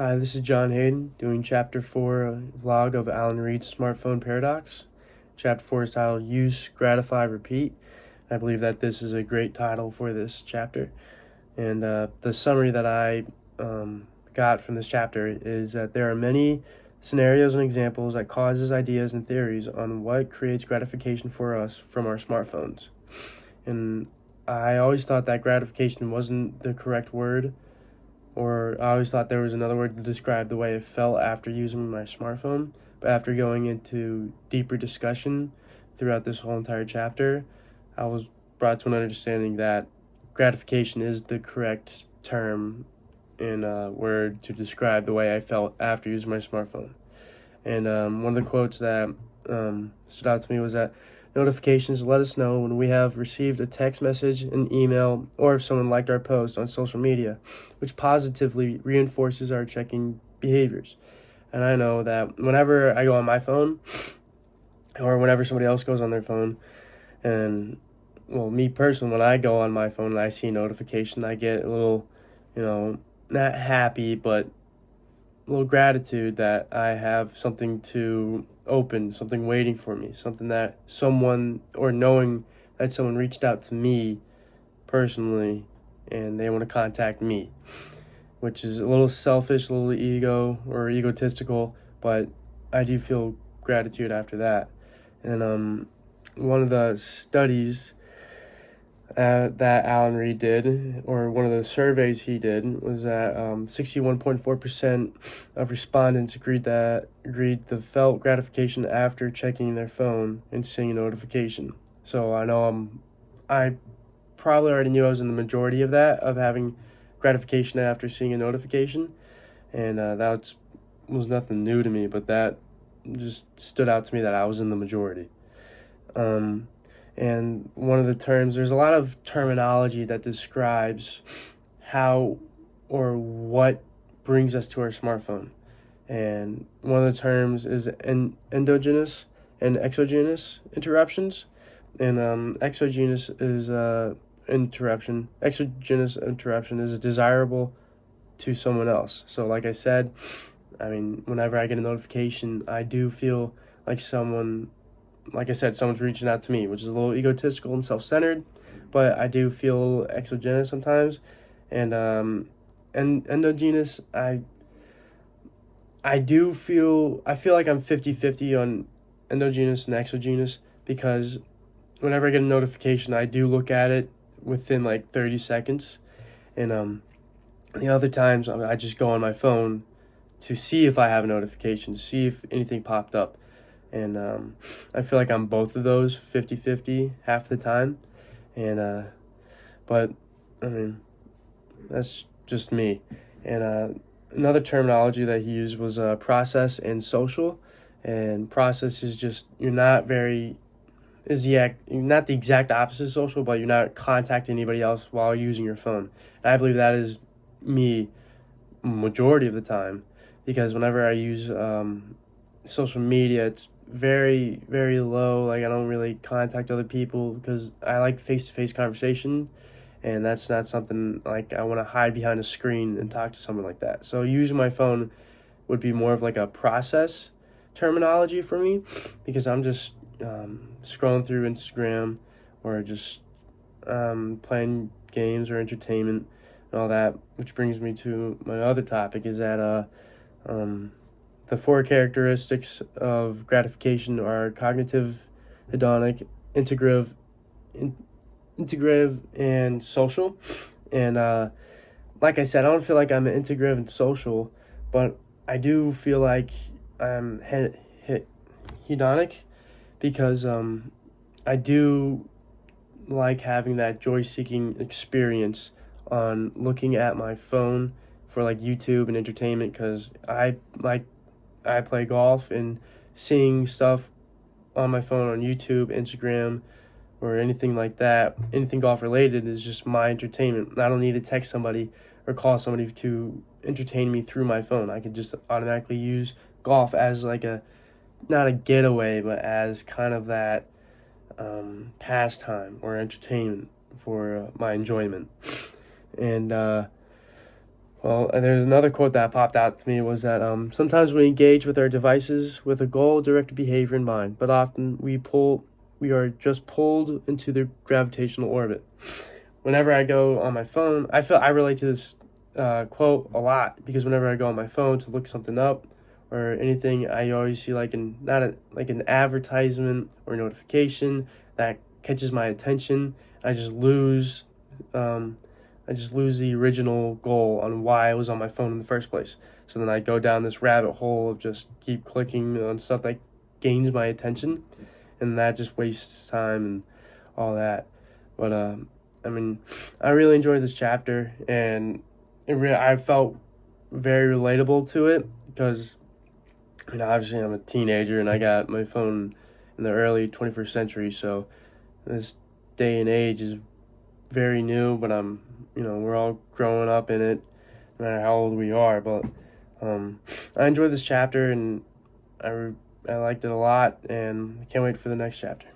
Hi, this is John Hayden doing Chapter 4 vlog of Alan Reid's Smartphone Paradox. Chapter 4 is titled Use, Gratify, Repeat. I believe that this is a great title for this chapter. And the summary that I got from this chapter is that there are many scenarios and examples that causes ideas and theories on what creates gratification for us from our smartphones. And I always thought that gratification wasn't the correct word, or I always thought there was another word to describe the way it felt after using my smartphone. But after going into deeper discussion throughout this whole entire chapter, I was brought to an understanding that gratification is the correct term and word to describe the way I felt after using my smartphone. And one of the quotes that stood out to me was that notifications let us know when we have received a text message, an email, or if someone liked our post on social media, which positively reinforces our checking behaviors. And I know that whenever I go on my phone, or whenever somebody else goes on their phone, and well, me personally, when I go on my phone and I see a notification, I get a little, not happy, but a little gratitude that I have something to open, something waiting for me, something that someone, or knowing that someone reached out to me personally and they want to contact me, which is a little selfish, a little ego or egotistical, but I do feel gratitude after that. And one of the studies that Alan Reid did, or one of the surveys he did, was that 61.4% of respondents agreed they felt gratification after checking their phone and seeing a notification. So I probably already knew I was in the majority of that, of having gratification after seeing a notification, and that was nothing new to me, but that just stood out to me that I was in the majority. And one of the terms, there's a lot of terminology that describes how or what brings us to our smartphone. And one of the terms is endogenous and exogenous interruptions. And exogenous is interruption. Exogenous interruption is desirable to someone else. So like I said, whenever I get a notification, I do feel like someone's reaching out to me, which is a little egotistical and self-centered, but I do feel exogenous sometimes. And endogenous, I feel like I'm 50-50 on endogenous and exogenous, because whenever I get a notification, I do look at it within like 30 seconds. And the other times I just go on my phone to see if I have a notification, to see if anything popped up. And I feel like I'm both of those, 50-50 half the time. And but that's just me. And another terminology that he used was process and social. And process is just, you're not the exact opposite of social, but you're not contacting anybody else while using your phone. And I believe that is me majority of the time, because whenever I use social media, it's very, very low. Like, I don't really contact other people because I like face-to-face conversation, and that's not something like I want to hide behind a screen and talk to someone like that. So using my phone would be more of like a process terminology for me, because I'm just scrolling through Instagram, or just playing games or entertainment and all that, which brings me to my other topic, is that the four characteristics of gratification are cognitive, hedonic, integrative, and social. And like I said, I don't feel like I'm integrative and social, but I do feel like I'm hedonic, because I do like having that joy-seeking experience on looking at my phone for like YouTube and entertainment, because I play golf, and seeing stuff on my phone on YouTube, Instagram, or anything like that, anything golf related, is just my entertainment. I don't need to text somebody or call somebody to entertain me through my phone. I can just automatically use golf as like not a getaway, but as kind of that pastime or entertainment for my enjoyment. And Well, and there's another quote that popped out to me was that sometimes we engage with our devices with a goal-directed behavior in mind, but often we are just pulled into the gravitational orbit. Whenever I go on my phone, I relate to this quote a lot because whenever I go on my phone to look something up or anything, I always see like an advertisement or notification that catches my attention. I just lose um, I just lose the original goal on why I was on my phone in the first place. So then I go down this rabbit hole of just keep clicking on stuff that gains my attention, and that just wastes time and all that. But I mean, I really enjoyed this chapter, and I felt very relatable to it because, obviously I'm a teenager and I got my phone in the early 21st century, so this day and age is very new, but we're all growing up in it, no matter how old we are. But I enjoyed this chapter, and I liked it a lot, and I can't wait for the next chapter.